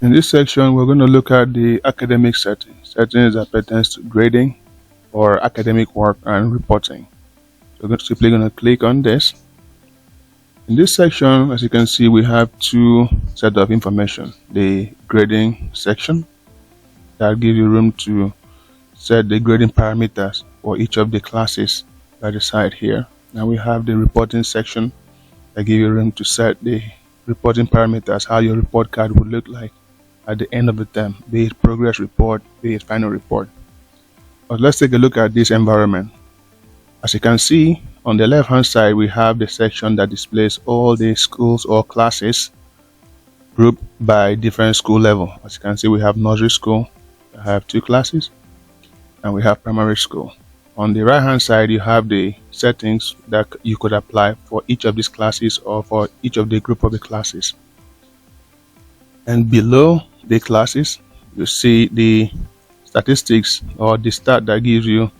In this section, we're going to look at the academic settings that pertains to grading or academic work and reporting. So we're simply going to click on this. In this section, as you can see, we have two sets of information. The grading section that gives you room to set the grading parameters for each of the classes by the side here. Now we have the reporting section that gives you room to set the reporting parameters, how your report card would look like at the end of the term, be it progress report, be it final report. But let's take a look at this environment. As you can see, on the left hand side, we have the section that displays all the schools or classes grouped by different school level. As you can see, we have nursery school, I have 2 classes, and we have primary school. On the right hand side, you have the settings that you could apply for each of these classes or for each of the group of the classes. And below the classes, you see the statistics or the stat that gives you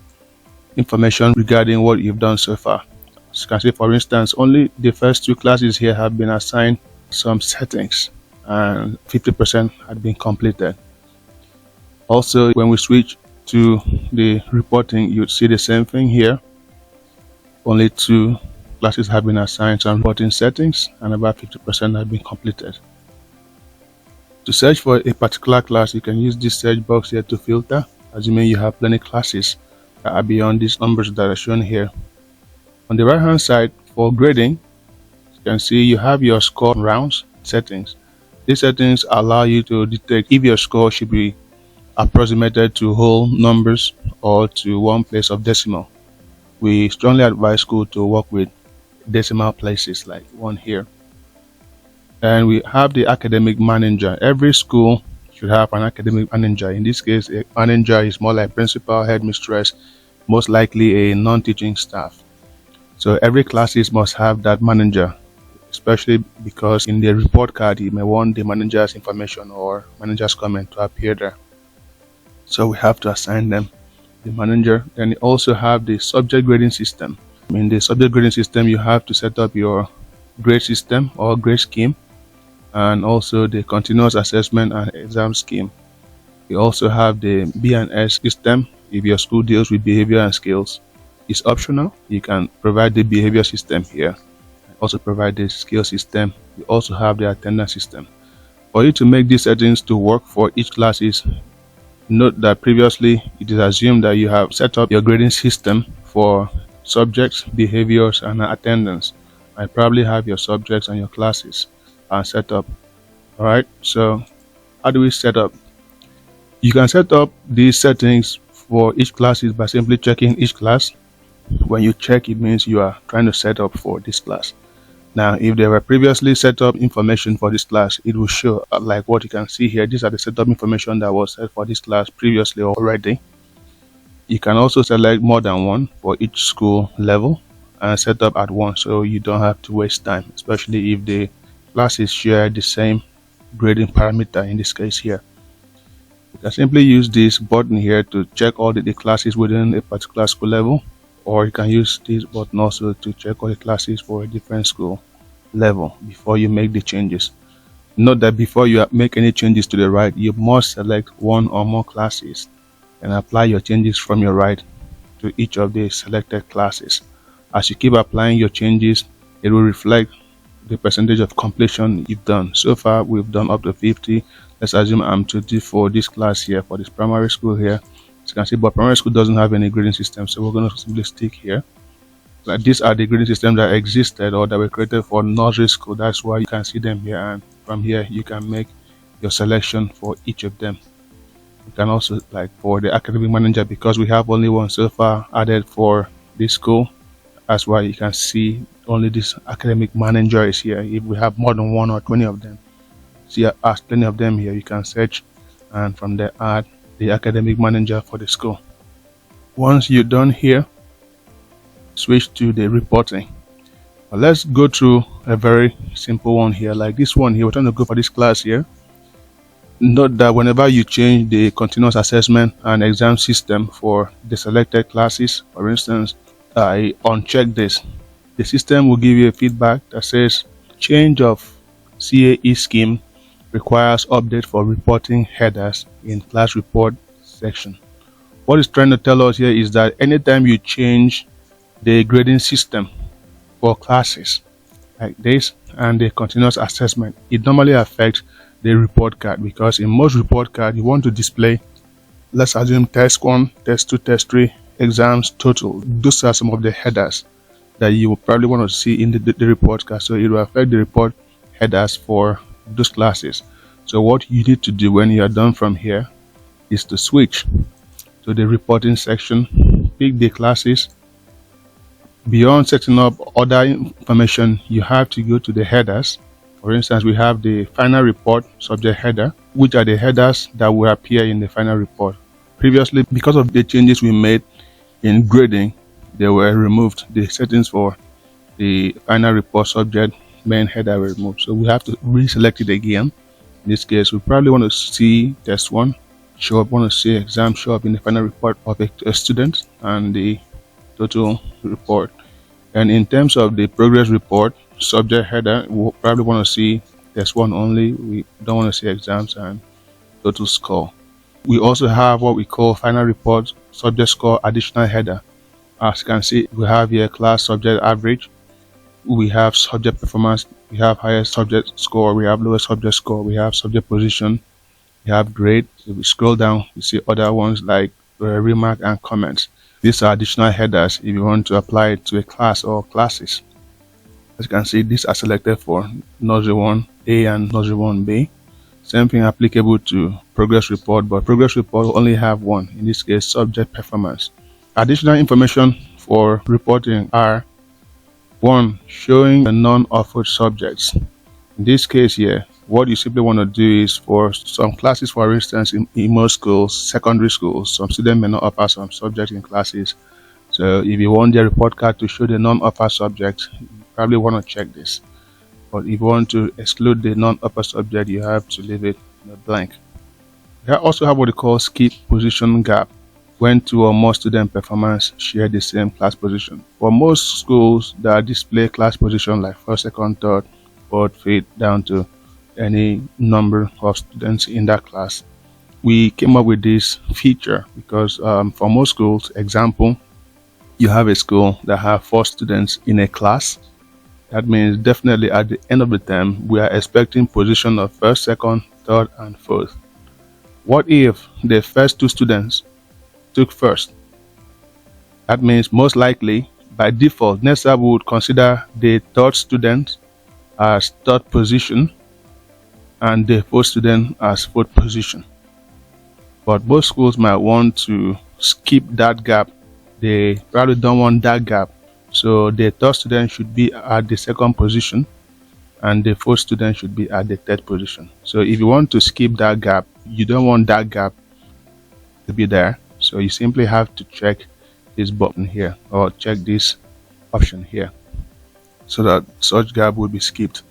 information regarding what you've done so far. As you can see, for instance, only the first 2 classes here have been assigned some settings and 50% had been completed. Also, when we switch to the reporting, you'd see the same thing here. Only 2 classes have been assigned some reporting settings and about 50% have been completed. To search for a particular class, you can use this search box here to filter, assuming you have plenty classes that are beyond these numbers that are shown here. On the right hand side, for grading, you can see you have your score rounds settings. These settings allow you to detect if your score should be approximated to whole numbers or to one place of decimal. We strongly advise school to work with decimal places like one here. And we have the academic manager. Every school should have an academic manager. In this case, a manager is more like principal, headmistress, most likely a non-teaching staff. So every classes must have that manager, especially because in the report card you may want the manager's information or manager's comment to appear there. So we have to assign them the manager. Then you also have the subject grading system. In the subject grading system, you have to set up your grade system or grade scheme, and also the continuous assessment and exam scheme. You also have the B&S system. If your school deals with behavior and skills, it's optional. You can provide the behavior system here. Also provide the skill system. You also have the attendance system. For you to make these settings to work for each classes, note that previously it is assumed that you have set up your grading system for subjects, behaviors, and attendance. I probably have your subjects and your classes set up. Alright, so how do we set up? You can set up these settings for each classes by simply checking each class. When you check, it means you are trying to set up for this class. Now, if there were previously set up information for this class, it will show like what you can see here. These are the setup information that was set for this class previously already. You can also select more than one for each school level and set up at once, so you don't have to waste time, especially if the classes share the same grading parameter, in this case here. You can simply use this button here to check all the classes within a particular school level, or you can use this button also to check all the classes for a different school level before you make the changes. Note that before you make any changes to the right, you must select one or more classes and apply your changes from your right to each of the selected classes. As you keep applying your changes, it will reflect the percentage of completion you've done. So far, we've done up to 50. Let's assume I'm 20 for this class here, for this primary school here. As you can see, but primary school doesn't have any grading system, so we're going to simply stick here. Like, these are the grading systems that existed or that were created for nursery school. That's why you can see them here, and from here you can make your selection for each of them. You can also, like for the academic manager, because we have only one so far added for this school, that's why you can see only this academic manager is here. If we have more than 1 or 20 of them, see plenty of them here, you can search and from there add the academic manager for the school. Once you're done here, switch to the reporting. Let's go through a very simple one here, like this one here. We're trying to go for this class here. Note that whenever you change the continuous assessment and exam system for the selected classes, for instance, I uncheck this, the system will give you a feedback that says change of CAE scheme requires update for reporting headers in class report section. What it's trying to tell us here is that anytime you change the grading system for classes like this and the continuous assessment, it normally affects the report card, because in most report cards you want to display, let's assume test 1, test 2, test 3, exams total. Those are some of the headers that you will probably want to see in the report card, so it will affect the report headers for those classes. So what you need to do when you are done from here is to switch to the reporting section, pick the classes. Beyond setting up other information, you have to go to the headers. For instance, we have the final report subject header, which are the headers that will appear in the final report. Previously, because of the changes we made in grading, they were removed. The settings for the final report subject main header were removed. So we have to reselect it again. In this case, we probably want to see test 1 show up, want to see exam show up in the final report of a student and the total report. And in terms of the progress report subject header, we'll probably want to see test 1 only. We don't want to see exams and total score. We also have what we call final report subject score additional header. As you can see, we have here class subject average, we have subject performance, we have highest subject score, we have lowest subject score, we have subject position, we have grade. If we scroll down, you see other ones like remark and comments. These are additional headers if you want to apply it to a class or classes. As you can see, these are selected for Nursery 1A and Nursery 1B. Same thing applicable to progress report, but progress report will only have one, in this case subject performance. Additional information for reporting are 1. Showing the non-offered subjects. In this case here, what you simply want to do is, for some classes, for instance, in most schools, secondary schools, some students may not offer some subjects in classes. So if you want the report card to show the non-offered subjects, you probably want to check this. But if you want to exclude the non-offered subject, you have to leave it blank. We also have what we call skip position gap, when 2 or more student performance share the same class position. For most schools that display class position like 1st, 2nd, 3rd, 4th, 5th, down to any number of students in that class, we came up with this feature because for most schools, example, you have a school that have 4 students in a class. That means definitely at the end of the term, we are expecting position of 1st, 2nd, 3rd, and 4th. What if the first 2 students took first? That means most likely, by default, NESA would consider the 3rd student as 3rd position and the 4th student as 4th position. But most schools might want to skip that gap. They probably don't want that gap. So the 3rd student should be at the 2nd position and the 4th student should be at the 3rd position. So if you want to skip that gap, you don't want that gap to be there. So you simply have to check this button here or check this option here so that such gap will be skipped.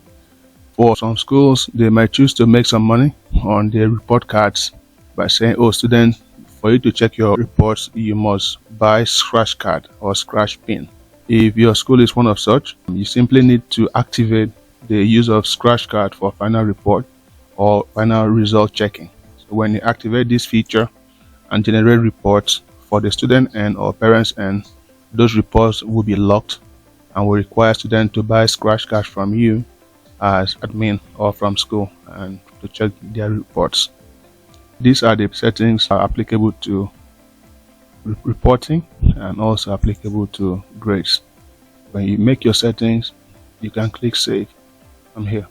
For some schools, they might choose to make some money on their report cards by saying, oh, student, for you to check your reports, you must buy scratch card or scratch pin. If your school is one of such, you simply need to activate the use of scratch card for final report or final result checking. So when you activate this feature and generate reports for the student end or parents end, those reports will be locked and will require students to buy scratch cards from you as admin or from school and to check their reports. These are the settings that are applicable to reporting and also applicable to grades. When you make your settings, you can click save. I'm here.